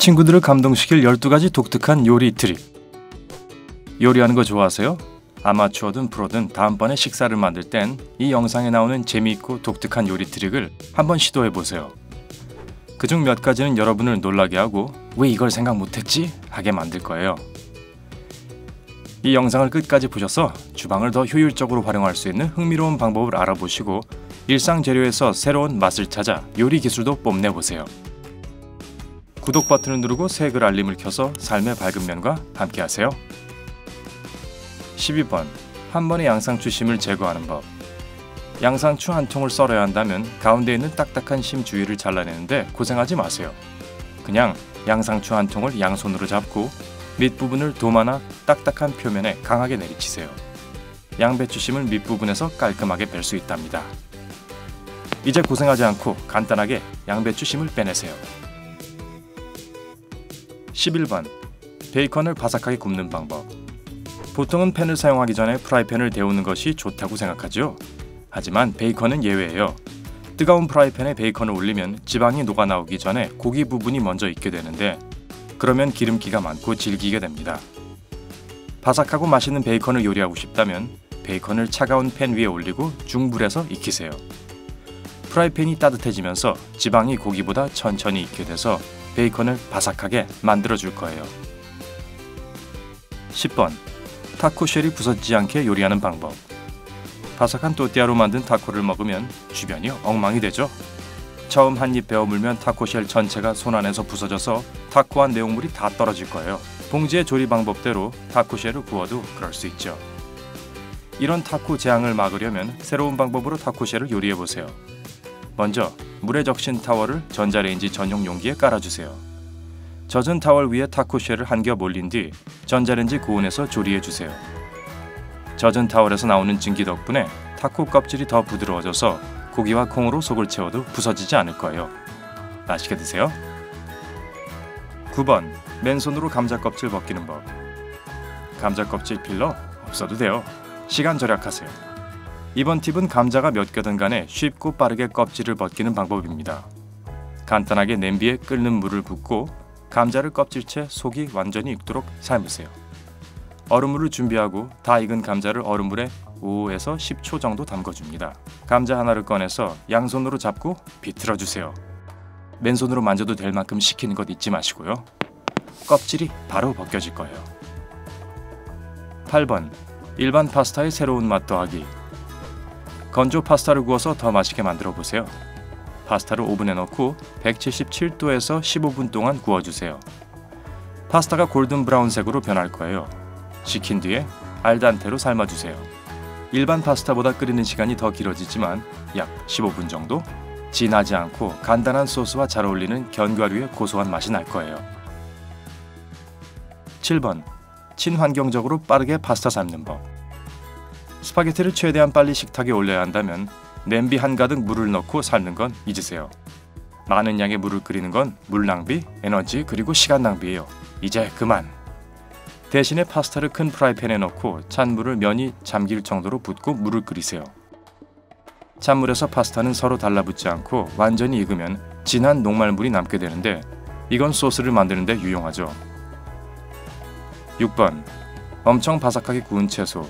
친구들을 감동시킬 12가지 독특한 요리 트릭. 요리하는 거 좋아하세요? 아마추어든 프로든 다음번에 식사를 만들 땐 이 영상에 나오는 재미있고 독특한 요리 트릭을 한번 시도해보세요. 그중 몇 가지는 여러분을 놀라게 하고 왜 이걸 생각 못했지? 하게 만들 거예요. 이 영상을 끝까지 보셔서 주방을 더 효율적으로 활용할 수 있는 흥미로운 방법을 알아보시고 일상 재료에서 새로운 맛을 찾아 요리 기술도 뽐내보세요. 구독 버튼을 누르고 새 글 알림을 켜서 삶의 밝은 면과 함께하세요. 12번. 한 번에 양상추 심을 제거하는 법. 양상추 한 통을 썰어야 한다면 가운데 있는 딱딱한 심 주위를 잘라내는데 고생하지 마세요. 그냥 양상추 한 통을 양손으로 잡고 밑부분을 도마나 딱딱한 표면에 강하게 내리치세요. 양배추 심을 밑부분에서 깔끔하게 뺄 수 있답니다. 이제 고생하지 않고 간단하게 양배추 심을 빼내세요. 11번. 베이컨을 바삭하게 굽는 방법. 보통은 팬을 사용하기 전에 프라이팬을 데우는 것이 좋다고 생각하죠. 하지만 베이컨은 예외예요. 뜨거운 프라이팬에 베이컨을 올리면 지방이 녹아나오기 전에 고기 부분이 먼저 익게 되는데 그러면 기름기가 많고 질기게 됩니다. 바삭하고 맛있는 베이컨을 요리하고 싶다면 베이컨을 차가운 팬 위에 올리고 중불에서 익히세요. 프라이팬이 따뜻해지면서 지방이 고기보다 천천히 익게 돼서 베이컨을 바삭하게 만들어줄 거예요. 10번. 타코쉘이 부서지지 않게 요리하는 방법. 바삭한 또띠아로 만든 타코를 먹으면 주변이 엉망이 되죠. 처음 한 입 베어 물면 타코쉘 전체가 손 안에서 부서져서 타코한 내용물이 다 떨어질 거예요. 봉지의 조리 방법대로 타코쉘을 구워도 그럴 수 있죠. 이런 타코 재앙을 막으려면 새로운 방법으로 타코쉘을 요리해보세요. 먼저 물에 적신 타월을 전자레인지 전용 용기에 깔아주세요. 젖은 타월 위에 타코쉘을 한 겹 올린 뒤 전자레인지 고온에서 조리해주세요. 젖은 타월에서 나오는 증기 덕분에 타코 껍질이 더 부드러워져서 고기와 콩으로 속을 채워도 부서지지 않을 거예요. 맛있게 드세요. 9번. 맨손으로 감자 껍질 벗기는 법. 감자 껍질 필러 없어도 돼요. 시간 절약하세요. 이번 팁은 감자가 몇 개든 간에 쉽고 빠르게 껍질을 벗기는 방법입니다. 간단하게 냄비에 끓는 물을 붓고 감자를 껍질째 속이 완전히 익도록 삶으세요. 얼음물을 준비하고 다 익은 감자를 얼음물에 5에서 10초 정도 담궈줍니다. 감자 하나를 꺼내서 양손으로 잡고 비틀어주세요. 맨손으로 만져도 될 만큼 식히는 것 잊지 마시고요. 껍질이 바로 벗겨질 거예요. 8번. 일반 파스타의 새로운 맛 더하기. 건조 파스타를 구워서 더 맛있게 만들어 보세요. 파스타를 오븐에 넣고 177도에서 15분 동안 구워주세요. 파스타가 골든 브라운색으로 변할 거예요. 식힌 뒤에 알단테로 삶아주세요. 일반 파스타보다 끓이는 시간이 더 길어지지만 약 15분 정도? 진하지 않고 간단한 소스와 잘 어울리는 견과류의 고소한 맛이 날 거예요. 7번. 친환경적으로 빠르게 파스타 삶는 법. 스파게티를 최대한 빨리 식탁에 올려야 한다면 냄비 한가득 물을 넣고 삶는 건 잊으세요. 많은 양의 물을 끓이는 건 물 낭비, 에너지 그리고 시간 낭비예요. 이제 그만! 대신에 파스타를 큰 프라이팬에 넣고 찬물을 면이 잠길 정도로 붓고 물을 끓이세요. 찬물에서 파스타는 서로 달라붙지 않고 완전히 익으면 진한 녹말물이 남게 되는데 이건 소스를 만드는 데 유용하죠. 6번. 엄청 바삭하게 구운 채소.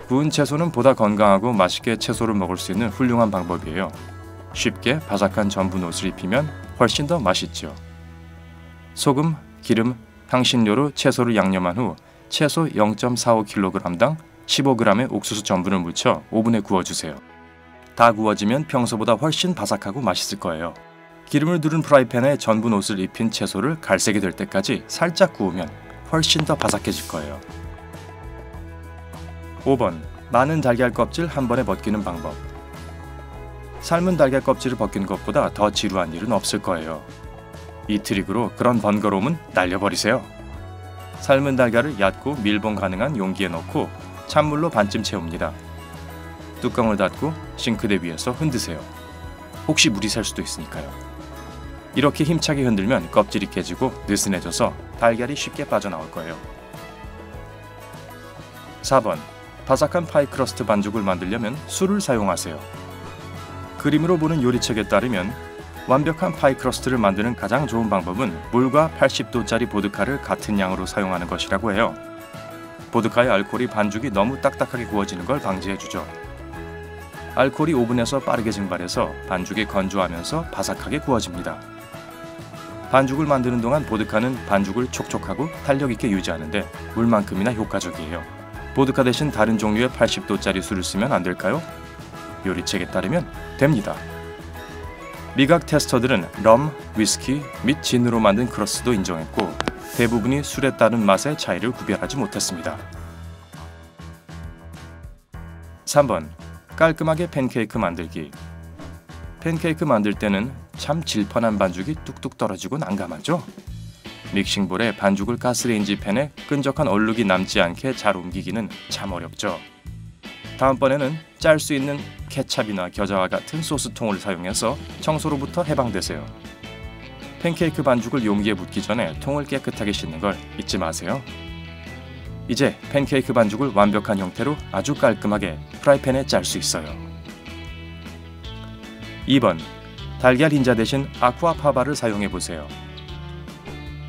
구운 채소는 보다 건강하고 맛있게 채소를 먹을 수 있는 훌륭한 방법이에요. 쉽게 바삭한 전분 옷을 입히면 훨씬 더 맛있죠. 소금, 기름, 향신료로 채소를 양념한 후 채소 0.45kg당 15g의 옥수수 전분을 묻혀 오븐에 구워주세요. 다 구워지면 평소보다 훨씬 바삭하고 맛있을 거예요. 기름을 두른 프라이팬에 전분 옷을 입힌 채소를 갈색이 될 때까지 살짝 구우면 훨씬 더 바삭해질 거예요. 5번. 많은 달걀 껍질 한 번에 벗기는 방법. 삶은 달걀 껍질을 벗기는 것보다 더 지루한 일은 없을 거예요. 이 트릭으로 그런 번거로움은 날려버리세요. 삶은 달걀을 얕고 밀봉 가능한 용기에 넣고 찬물로 반쯤 채웁니다. 뚜껑을 닫고 싱크대 위에서 흔드세요. 혹시 물이 셀 수도 있으니까요. 이렇게 힘차게 흔들면 껍질이 깨지고 느슨해져서 달걀이 쉽게 빠져나올 거예요. 4번. 바삭한 파이 크러스트 반죽을 만들려면 술을 사용하세요. 그림으로 보는 요리책에 따르면 완벽한 파이 크러스트를 만드는 가장 좋은 방법은 물과 80도짜리 보드카를 같은 양으로 사용하는 것이라고 해요. 보드카의 알코올이 반죽이 너무 딱딱하게 구워지는 걸 방지해주죠. 알코올이 오븐에서 빠르게 증발해서 반죽이 건조하면서 바삭하게 구워집니다. 반죽을 만드는 동안 보드카는 반죽을 촉촉하고 탄력있게 유지하는데 물만큼이나 효과적이에요. 보드카 대신 다른 종류의 80도짜리 술을 쓰면 안 될까요? 요리책에 따르면 됩니다. 미각 테스터들은 럼, 위스키 및 진으로 만든 크러스도 인정했고 대부분이 술에 따른 맛의 차이를 구별하지 못했습니다. 3번. 깔끔하게 팬케이크 만들기. 팬케이크 만들 때는 참 질펀한 반죽이 뚝뚝 떨어지고 난감하죠? 믹싱볼에 반죽을 가스레인지 팬에 끈적한 얼룩이 남지 않게 잘 옮기기는 참 어렵죠. 다음번에는 짤 수 있는 케찹이나 겨자와 같은 소스통을 사용해서 청소로부터 해방되세요. 팬케이크 반죽을 용기에 붓기 전에 통을 깨끗하게 씻는 걸 잊지 마세요. 이제 팬케이크 반죽을 완벽한 형태로 아주 깔끔하게 프라이팬에 짤 수 있어요. 2번. 달걀 흰자 대신 아쿠아파바를 사용해보세요.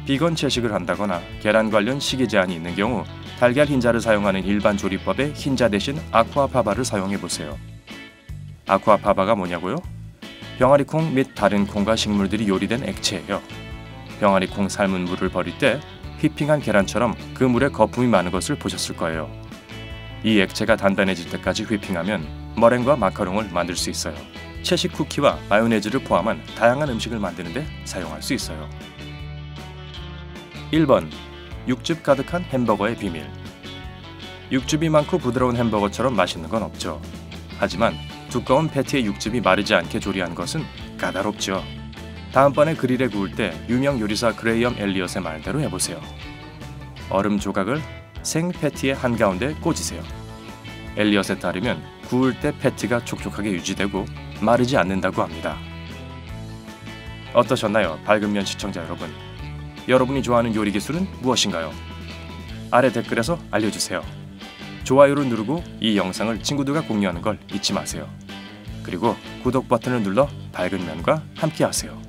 비건 채식을 한다거나 계란 관련 식이 제한이 있는 경우 달걀 흰자를 사용하는 일반 조리법에 흰자 대신 아쿠아파바를 사용해보세요. 아쿠아파바가 뭐냐고요? 병아리콩 및 다른 콩과 식물들이 요리된 액체예요. 병아리콩 삶은 물을 버릴 때 휘핑한 계란처럼 그 물에 거품이 많은 것을 보셨을 거예요. 이 액체가 단단해질 때까지 휘핑하면 머랭과 마카롱을 만들 수 있어요. 채식 쿠키와 마요네즈를 포함한 다양한 음식을 만드는 데 사용할 수 있어요. 1번. 육즙 가득한 햄버거의 비밀. 육즙이 많고 부드러운 햄버거처럼 맛있는 건 없죠. 하지만 두꺼운 패티의 육즙이 마르지 않게 조리한 것은 까다롭죠. 다음번에 그릴에 구울 때 유명 요리사 그레이엄 엘리엇의 말대로 해보세요. 얼음 조각을 생 패티의 한가운데 꽂으세요. 엘리엇에 따르면 구울 때 패티가 촉촉하게 유지되고 마르지 않는다고 합니다. 어떠셨나요, 밝은 면 시청자 여러분? 여러분이 좋아하는 요리 기술은 무엇인가요? 아래 댓글에서 알려주세요. 좋아요를 누르고 이 영상을 친구들과 공유하는 걸 잊지 마세요. 그리고 구독 버튼을 눌러 밝은 면과 함께 하세요.